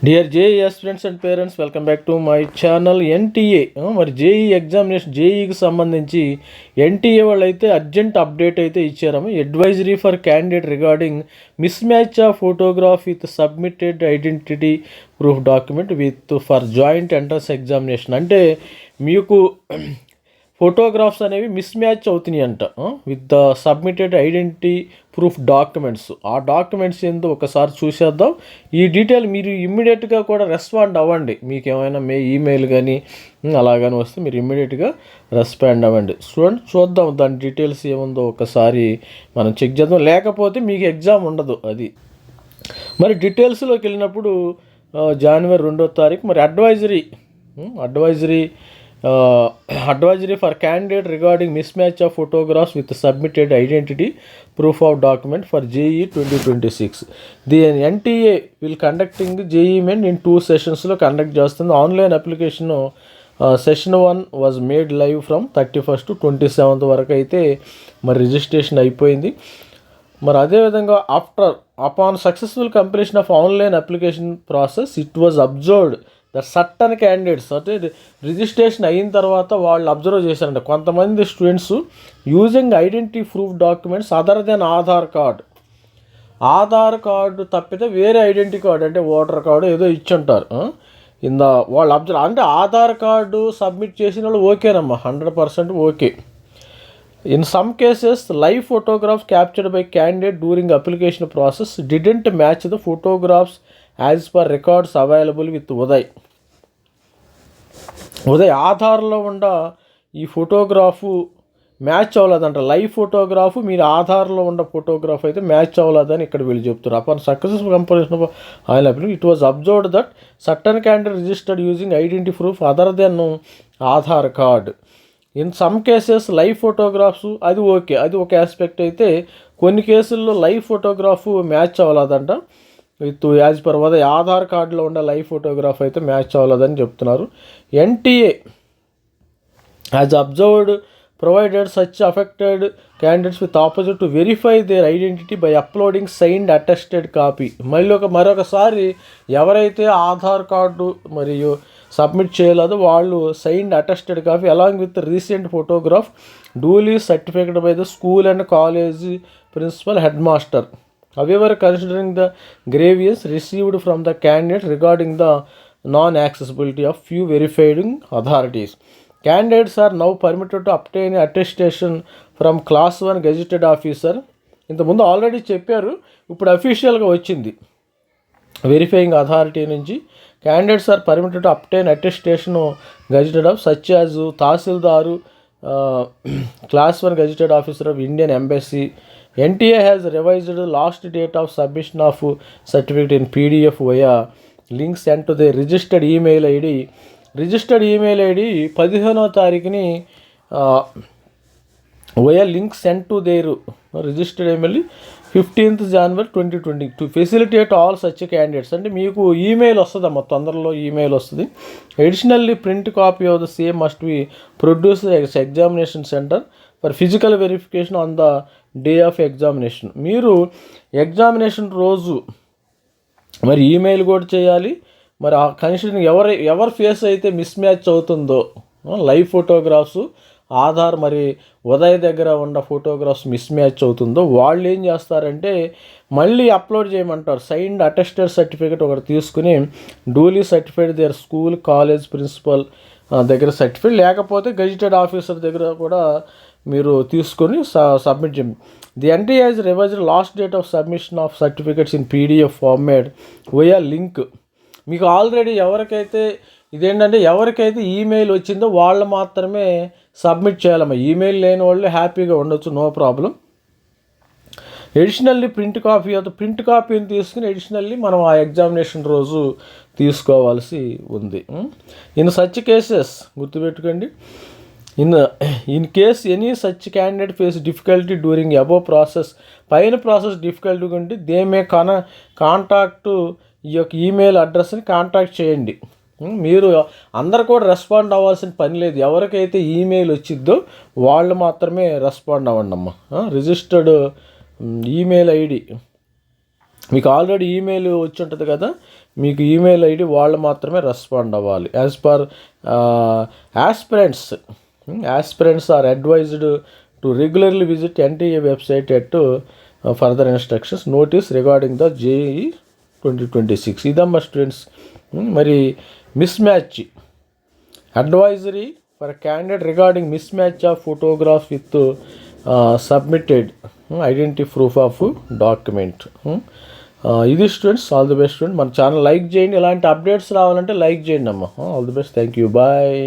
Dear JEE aspirants and parents, welcome back to my channel. NTA మరి JEE examination జేఈకి సంబంధించి NTA వాళ్ళు అయితే అర్జెంట్ అప్డేట్ అయితే ఇచ్చారమ్మా. Advisory for candidate regarding mismatch of photograph with submitted identity proof document with for joint entrance examination. అంటే మీకు photographs అనేవి మిస్ మ్యాచ్ అవుతున్నాయి అంట with the submitted identity proof documents. ఆ డాక్యుమెంట్స్ ఏందో ఒకసారి చూసేద్దాం. ఈ డీటెయిల్ మీరు ఇమ్మీడియట్గా కూడా రెస్పాండ్ అవ్వండి. మీకు ఏమైనా ఈమెయిల్ కానీ అలాగని వస్తే మీరు ఇమ్మీడియట్గా రెస్పాండ్ అవ్వండి. చూద్దాం దాని డీటెయిల్స్ ఏముందో ఒకసారి మనం చెక్ చేద్దాం. లేకపోతే మీకు ఎగ్జామ్ ఉండదు. అది మరి డీటెయిల్స్లోకి వెళ్ళినప్పుడు జనవరి 2వ తారీఖు మరి advisory for candidate regarding mismatch of photographs with submitted identity proof of document for JEE 2026. The NTA will conducting JEE main in 2 సెషన్స్లో కండక్ట్ చేస్తుంది. Online application session 1 was made live from 31st to 27th వరకు అయితే మరి registration అయిపోయింది. మరి అదేవిధంగా upon successful completion of online application process it was observed that certain candidates అంటే registration అయిన తర్వాత వాళ్ళు అబ్జర్వ్ చేశారంట కొంతమంది students using identity proof documents other than Aadhaar card తప్పితే వేరే ఐడెంటిటీ కార్డు అంటే ఓటర్ కార్డు ఏదో ఇచ్చుంటారు. వాళ్ళు అబ్జర్వ్ అంటే ఆధార్ కార్డు సబ్మిట్ చేసిన వాళ్ళు ఓకేనమ్మా, 100% okay. In some cases live photographs captured by candidate during application process didn't match the photographs as per records available with UIDAI ఆధార్లో ఉన్న ఈ ఫోటోగ్రాఫు మ్యాచ్ అవ్వలేదంట. లైవ్ ఫోటోగ్రాఫ్ మీరు ఆధార్లో ఉన్న ఫోటోగ్రాఫ్ అయితే మ్యాచ్ అవ్వలేదని ఇక్కడ వీళ్ళు చెప్తారు. Upon successful comparison of online it was observed that certain candidate registered using identity proof other than Aadhaar card. In some cases live photographs అది ఓకే, అది ఒక ఆస్పెక్ట్ అయితే కొన్ని కేసుల్లో లైవ్ ఫోటోగ్రాఫ్ మ్యాచ్ అవ్వలేదంట with as per UIDAI Aadhaar కార్డులో ఉన్న live photograph అయితే మ్యాచ్ అవ్వలేదని చెప్తున్నారు. NTA as observed provided such affected candidates with opposite to verify their identity by uploading signed attested copy. మరొకసారి ఎవరైతే ఆధార్ కార్డు మరియు సబ్మిట్ చేయలేదో వాళ్ళు signed attested copy along with recent photograph duly certificate by the school and college principal head master. However, considering the grievance received from the candidate regarding the non-accessibility of few verifying authorities, candidates are now permitted to obtain attestation from Class 1 Gazetted Officer. ఇంతకుముందు already చెప్పారు, ఇప్పుడు అఫీషియల్గా వచ్చింది. Verifying authority నుంచి candidates are permitted to obtain attestation gazetted of such as tahsildar, Class 1 Gazetted Officer of Indian Embassy. NTA has revised the last date of submission of certificate in PDF via link sent to the registered email ID. Registered email ID 15వ తారీఖుని via link sent to their registered email 15th January 2020 to facilitate all such candidates. అంటే మీకు email వస్తుందమ్మా, తొందరలో email వస్తుంది. Additionally print copy of the same must be produce examination centre for physical verification on the day of examination. మీరు examination రోజు మరి email కూడా చేయాలి. మరి ఆ కన్సిడరింగ్ ఎవరి ఫేస్ అయితే మిస్ మ్యాచ్ అవుతుందో లైవ్ ఫోటోగ్రాఫ్స్ ఆధార్ మరి ఉదయ్ దగ్గర ఉన్న ఫోటోగ్రాఫ్స్ మిస్ మ్యాచ్ అవుతుందో వాళ్ళు ఏం చేస్తారంటే మళ్ళీ అప్లోడ్ చేయమంటారు. సైన్డ్ అటెస్టెడ్ సర్టిఫికేట్ ఒకటి తీసుకుని duly certified their school college principal దగ్గర సర్టిఫికేట్, లేకపోతే గెజిటెడ్ ఆఫీసర్ దగ్గర కూడా మీరు తీసుకొని సబ్మిట్ చేయండి. The NTA has revised last date of submission of certificates in PDF format via link. మీకు ఆల్రెడీ ఎవరికైతే ఈమెయిల్ వచ్చిందో వాళ్ళు మాత్రమే సబ్మిట్ చేయాలమ్మా. ఈమెయిల్ లేని వాళ్ళు హ్యాపీగా ఉండొచ్చు, నో ప్రాబ్లం. ఎడిషనల్లీ ప్రింట్ కాపీని తీసుకుని ఎడిషనల్లీ మనం ఆ ఎగ్జామినేషన్ రోజు తీసుకోవాల్సి ఉంది. ఇన్ సచ్ కేసెస్ గుర్తుపెట్టుకోండి, in case any such candidate face difficulty during above process, పైన ప్రాసెస్ డిఫికల్టీ ఉంటే దే మే కాంటాక్ట్ ఈ యొక్క ఈమెయిల్ అడ్రస్ని కాంటాక్ట్ చేయండి. మీరు అందరు కూడా రెస్పాండ్ అవ్వాల్సిన పని లేదు. ఎవరికైతే ఈమెయిల్ వచ్చిద్దో వాళ్ళు మాత్రమే రెస్పాండ్ అవ్వండి అమ్మా. రిజిస్టర్డ్ ఈమెయిల్ ఐడి మీకు ఆల్రెడీ ఈమెయిల్ వచ్చి ఉంటుంది కదా, మీకు ఈమెయిల్ ఐడి వాళ్ళు మాత్రమే రెస్పాండ్ అవ్వాలి. As per aspirants are advised to regularly visit NTA website at further instructions notice regarding the JEE 2026. ఇదమ్మా స్టూడెంట్స్. మరి mismatch advisory for candidate regarding mismatch of photograph with submitted identity proof of document. ఇది students. All the best student. మన channel like చేయండి. ఇలాంటి updates రావాలంటే like చేయండి అమ్మా. All the best. Thank you. Bye.